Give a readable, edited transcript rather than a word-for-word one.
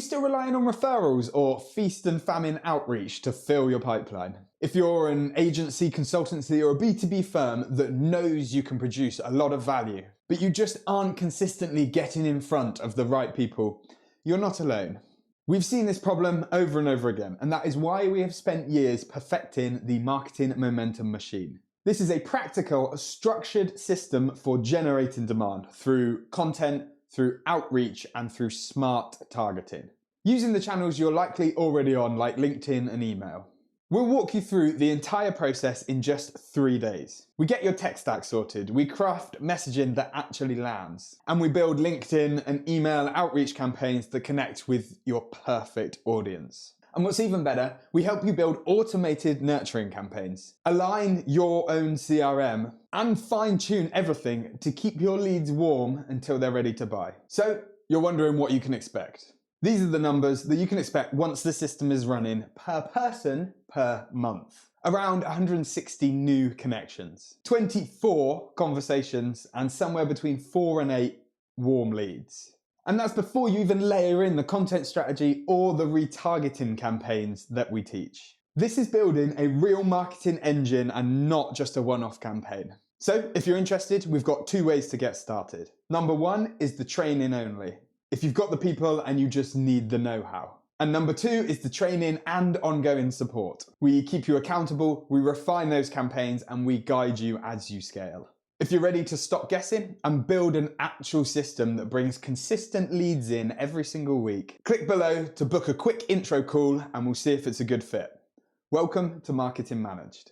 still relying on referrals or feast and famine outreach to fill your pipeline? If you're an agency, consultancy, or a B2B firm that knows you can produce a lot of value, but you just aren't consistently getting in front of the right people, you're not alone. We've seen this problem over and over again, and that is why we have spent years perfecting the marketing momentum machine. This is a practical, structured system for generating demand through content, through outreach, and through smart targeting, using the channels you're likely already on, like LinkedIn and email. We'll walk you through the entire process in just 3 days. We get your tech stack sorted, we craft messaging that actually lands, and we build LinkedIn and email outreach campaigns that connect with your perfect audience. And what's even better, we help you build automated nurturing campaigns, align your own CRM, and fine-tune everything to keep your leads warm until they're ready to buy. So, you're wondering what you can expect. These are the numbers that you can expect once the system is running per person per month. Around 160 new connections, 24 conversations, and somewhere between 4 and 8 warm leads. And that's before you even layer in the content strategy or the retargeting campaigns that we teach. This is building a real marketing engine and not just a one-off campaign. So if you're interested, we've got 2 ways to get started. Number 1 is the training only, if you've got the people and you just need the know-how. And number 2 is the training and ongoing support. We keep you accountable, we refine those campaigns, and we guide you as you scale. If you're ready to stop guessing and build an actual system that brings consistent leads in every single week, click below to book a quick intro call and we'll see if it's a good fit. Welcome to Marketing Managed.